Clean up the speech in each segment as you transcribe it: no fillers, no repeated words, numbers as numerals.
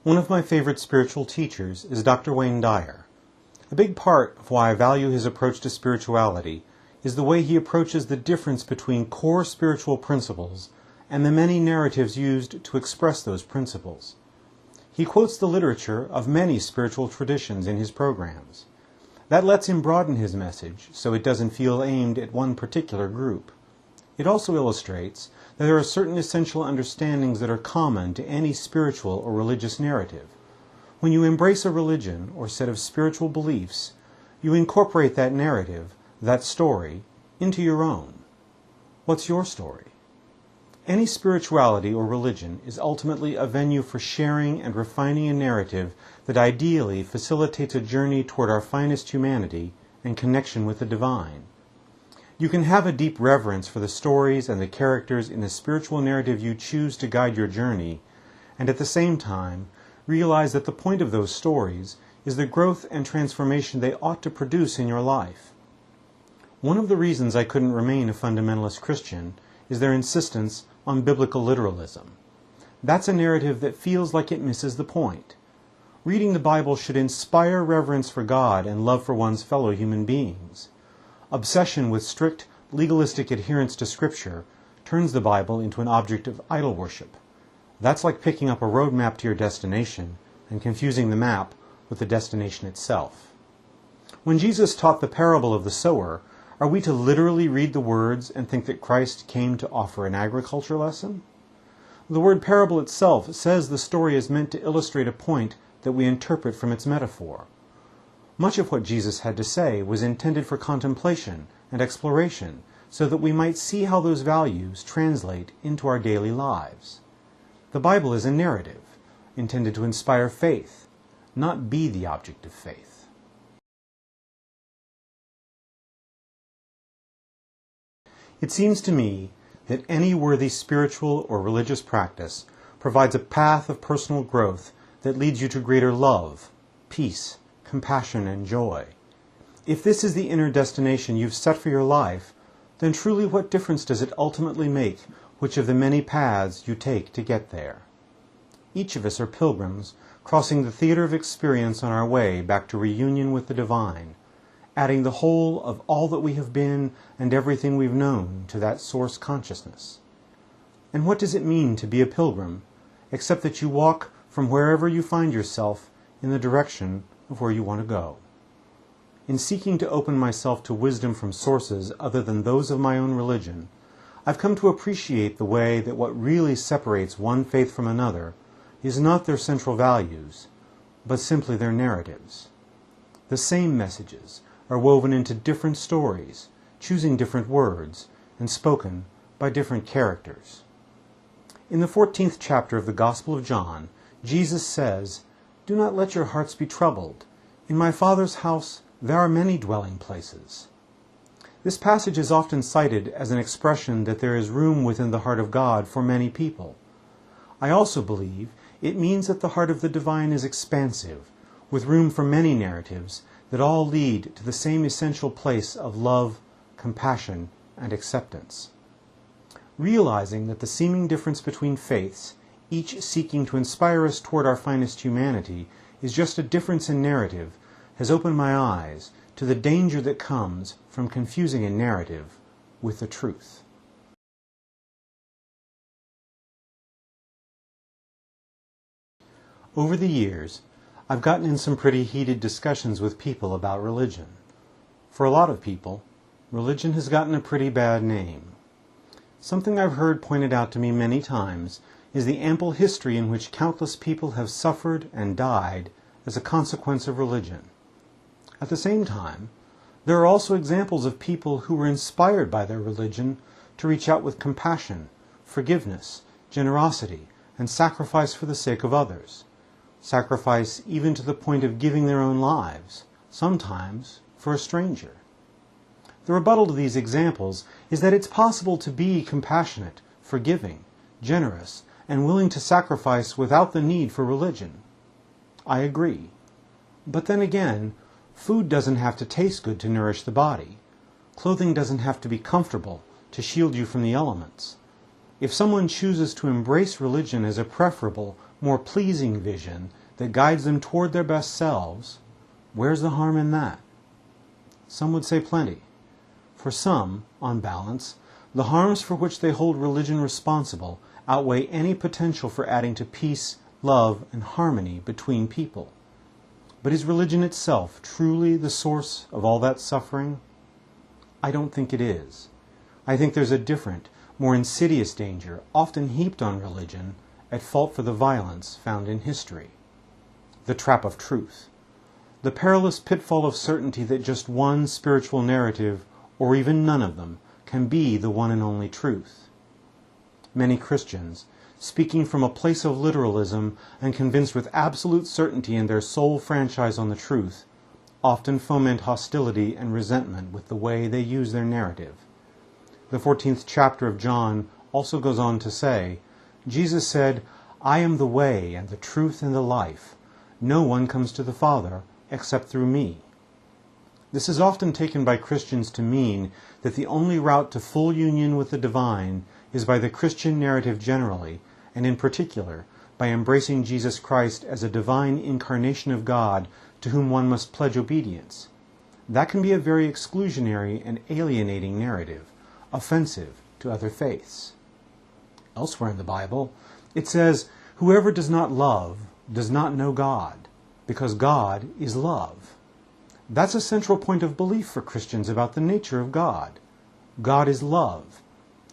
One of my favorite spiritual teachers is Dr. Wayne Dyer. A big part of why I value his approach to spirituality is the way he approaches the difference between core spiritual principles and the many narratives used to express those principles. He quotes the literature of many spiritual traditions in his programs. That lets him broaden his message so it doesn't feel aimed at one particular group. It also illustrates that there are certain essential understandings that are common to any spiritual or religious narrative. When you embrace a religion or set of spiritual beliefs, you incorporate that narrative, that story, into your own. What's your story? Any spirituality or religion is ultimately a venue for sharing and refining a narrative that ideally facilitates a journey toward our finest humanity and connection with the divine. You can have a deep reverence for the stories and the characters in the spiritual narrative you choose to guide your journey, and at the same time, realize that the point of those stories is the growth and transformation they ought to produce in your life. One of the reasons I couldn't remain a fundamentalist Christian is their insistence on biblical literalism. That's a narrative that feels like it misses the point. Reading the Bible should inspire reverence for God and love for one's fellow human beings. Obsession with strict, legalistic adherence to Scripture turns the Bible into an object of idol worship. That's like picking up a road map to your destination and confusing the map with the destination itself. When Jesus taught the parable of the sower, are we to literally read the words and think that Christ came to offer an agriculture lesson? The word parable itself says the story is meant to illustrate a point that we interpret from its metaphor. Much of what Jesus had to say was intended for contemplation and exploration, so that we might see how those values translate into our daily lives. The Bible is a narrative, intended to inspire faith, not be the object of faith. It seems to me that any worthy spiritual or religious practice provides a path of personal growth that leads you to greater love, peace, compassion, and joy. If this is the inner destination you've set for your life, then truly what difference does it ultimately make which of the many paths you take to get there? Each of us are pilgrims crossing the theater of experience on our way back to reunion with the divine, adding the whole of all that we have been and everything we've known to that source consciousness. And what does it mean to be a pilgrim, except that you walk from wherever you find yourself in the direction of where you want to go? In seeking to open myself to wisdom from sources other than those of my own religion, I've come to appreciate the way that what really separates one faith from another is not their central values, but simply their narratives. The same messages are woven into different stories, choosing different words, and spoken by different characters. In the 14th chapter of the Gospel of John, Jesus says, "Do not let your hearts be troubled. In my Father's house there are many dwelling places." This passage is often cited as an expression that there is room within the heart of God for many people. I also believe it means that the heart of the divine is expansive, with room for many narratives that all lead to the same essential place of love, compassion, and acceptance. Realizing that the seeming difference between faiths, each seeking to inspire us toward our finest humanity, is just a difference in narrative, has opened my eyes to the danger that comes from confusing a narrative with the truth. Over the years, I've gotten in some pretty heated discussions with people about religion. For a lot of people, religion has gotten a pretty bad name. Something I've heard pointed out to me many times is the ample history in which countless people have suffered and died as a consequence of religion. At the same time, there are also examples of people who were inspired by their religion to reach out with compassion, forgiveness, generosity, and sacrifice for the sake of others. Sacrifice even to the point of giving their own lives, sometimes for a stranger. The rebuttal to these examples is that it's possible to be compassionate, forgiving, generous, and willing to sacrifice without the need for religion. I agree. But then again, food doesn't have to taste good to nourish the body. Clothing doesn't have to be comfortable to shield you from the elements. If someone chooses to embrace religion as a preferable, more pleasing vision that guides them toward their best selves, where's the harm in that? Some would say plenty. For some, on balance, the harms for which they hold religion responsible outweigh any potential for adding to peace, love, and harmony between people. But is religion itself truly the source of all that suffering? I don't think it is. I think there's a different, more insidious danger often heaped on religion at fault for the violence found in history. The trap of truth. The perilous pitfall of certainty that just one spiritual narrative, or even none of them, can be the one and only truth. Many Christians, speaking from a place of literalism and convinced with absolute certainty in their sole franchise on the truth, often foment hostility and resentment with the way they use their narrative. The 14th chapter of John also goes on to say, Jesus said, "I am the way and the truth and the life. No one comes to the Father except through me." This is often taken by Christians to mean that the only route to full union with the divine is by the Christian narrative generally, and in particular, by embracing Jesus Christ as a divine incarnation of God to whom one must pledge obedience. That can be a very exclusionary and alienating narrative, offensive to other faiths. Elsewhere in the Bible, it says, "Whoever does not love does not know God, because God is love." That's a central point of belief for Christians about the nature of God. God is love.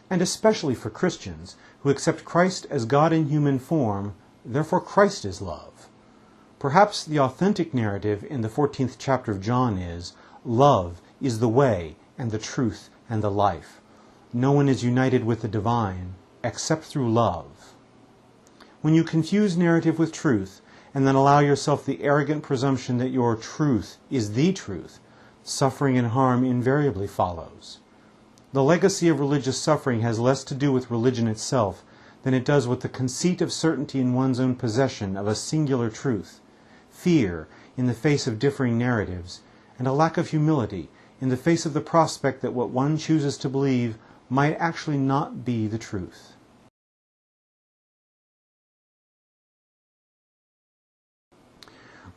And especially for Christians who accept Christ as God in human form, therefore Christ is love. Perhaps the authentic narrative in the 14th chapter of John is, love is the way and the truth and the life. No one is united with the divine except through love. When you confuse narrative with truth, and then allow yourself the arrogant presumption that your truth is the truth, suffering and harm invariably follows. The legacy of religious suffering has less to do with religion itself than it does with the conceit of certainty in one's own possession of a singular truth, fear in the face of differing narratives, and a lack of humility in the face of the prospect that what one chooses to believe might actually not be the truth.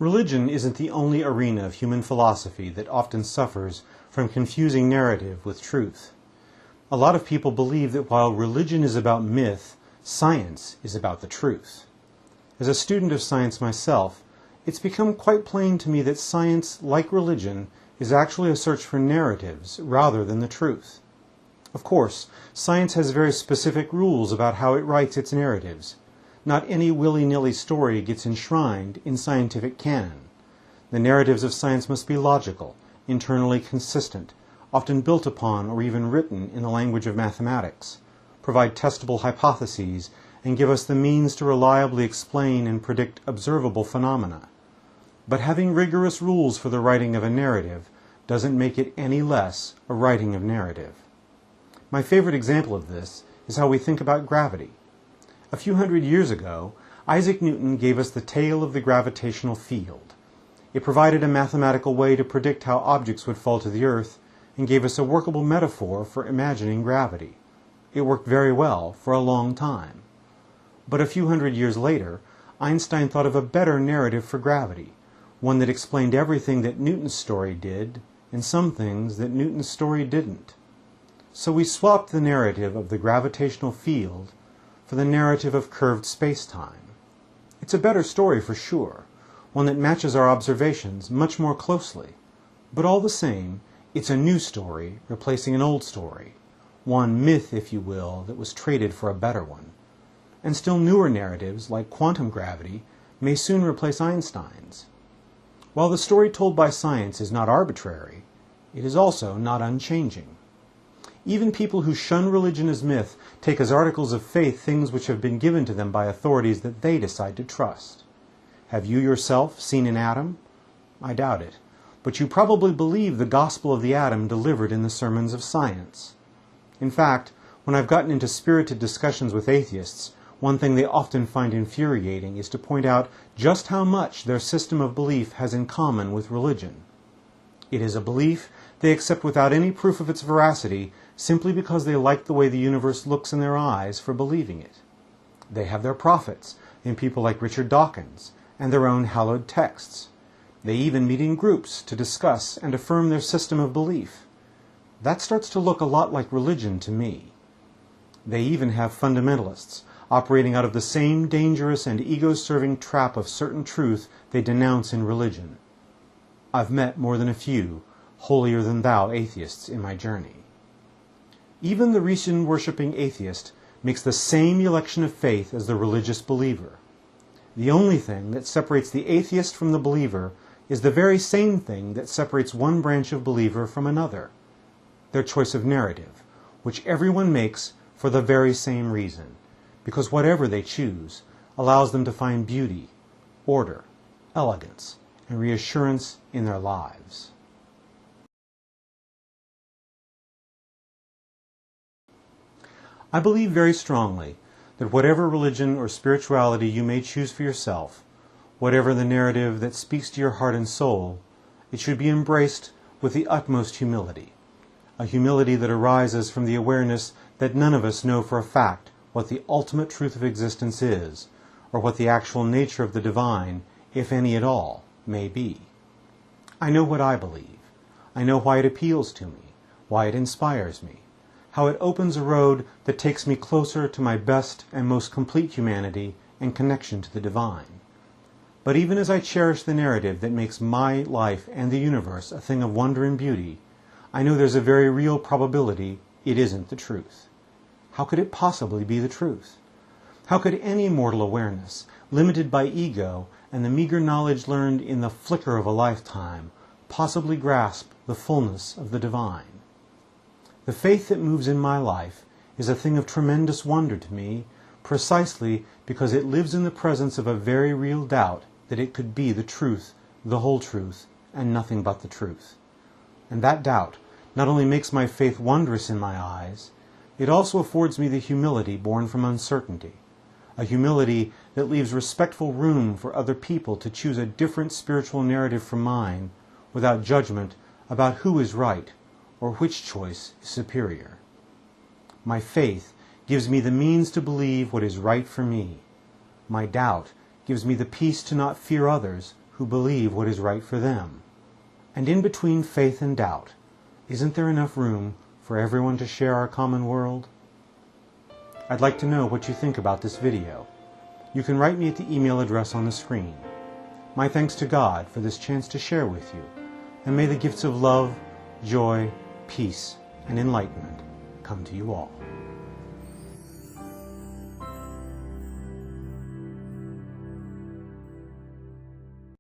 Religion isn't the only arena of human philosophy that often suffers from confusing narrative with truth. A lot of people believe that while religion is about myth, science is about the truth. As a student of science myself, it's become quite plain to me that science, like religion, is actually a search for narratives rather than the truth. Of course, science has very specific rules about how it writes its narratives. Not any willy-nilly story gets enshrined in scientific canon. The narratives of science must be logical, internally consistent, often built upon or even written in the language of mathematics, provide testable hypotheses, and give us the means to reliably explain and predict observable phenomena. But having rigorous rules for the writing of a narrative doesn't make it any less a writing of narrative. My favorite example of this is how we think about gravity. A few hundred years ago, Isaac Newton gave us the tale of the gravitational field. It provided a mathematical way to predict how objects would fall to the earth and gave us a workable metaphor for imagining gravity. It worked very well for a long time. But a few hundred years later, Einstein thought of a better narrative for gravity, one that explained everything that Newton's story did and some things that Newton's story didn't. So we swapped the narrative of the gravitational field for the narrative of curved space-time. It's a better story for sure, one that matches our observations much more closely. But all the same, it's a new story replacing an old story, one myth, if you will, that was traded for a better one. And still newer narratives, like quantum gravity, may soon replace Einstein's. While the story told by science is not arbitrary, it is also not unchanging. Even people who shun religion as myth take as articles of faith things which have been given to them by authorities that they decide to trust. Have you yourself seen an atom? I doubt it, but you probably believe the gospel of the atom delivered in the sermons of science. In fact, when I've gotten into spirited discussions with atheists, one thing they often find infuriating is to point out just how much their system of belief has in common with religion. It is a belief they accept without any proof of its veracity, simply because they like the way the universe looks in their eyes for believing it. They have their prophets, in people like Richard Dawkins and their own hallowed texts. They even meet in groups to discuss and affirm their system of belief. That starts to look a lot like religion to me. They even have fundamentalists operating out of the same dangerous and ego-serving trap of certain truth they denounce in religion. I've met more than a few holier-than-thou atheists in my journey. Even the Rishon-worshipping atheist makes the same election of faith as the religious believer. The only thing that separates the atheist from the believer is the very same thing that separates one branch of believer from another: their choice of narrative, which everyone makes for the very same reason, because whatever they choose allows them to find beauty, order, elegance, and reassurance in their lives. I believe very strongly that whatever religion or spirituality you may choose for yourself, whatever the narrative that speaks to your heart and soul, it should be embraced with the utmost humility, a humility that arises from the awareness that none of us know for a fact what the ultimate truth of existence is, or what the actual nature of the divine, if any at all, may be. I know what I believe. I know why it appeals to me, why it inspires me, how it opens a road that takes me closer to my best and most complete humanity and connection to the divine. But even as I cherish the narrative that makes my life and the universe a thing of wonder and beauty, I know there's a very real probability it isn't the truth. How could it possibly be the truth? How could any mortal awareness, limited by ego and the meager knowledge learned in the flicker of a lifetime, possibly grasp the fullness of the divine? The faith that moves in my life is a thing of tremendous wonder to me, precisely because it lives in the presence of a very real doubt that it could be the truth, the whole truth, and nothing but the truth. And that doubt not only makes my faith wondrous in my eyes, it also affords me the humility born from uncertainty, a humility that leaves respectful room for other people to choose a different spiritual narrative from mine, without judgment about who is right or which choice is superior. My faith gives me the means to believe what is right for me. My doubt gives me the peace to not fear others who believe what is right for them. And in between faith and doubt, isn't there enough room for everyone to share our common world? I'd like to know what you think about this video. You can write me at the email address on the screen. My thanks to God for this chance to share with you, and may the gifts of love, joy, peace, and enlightenment come to you all.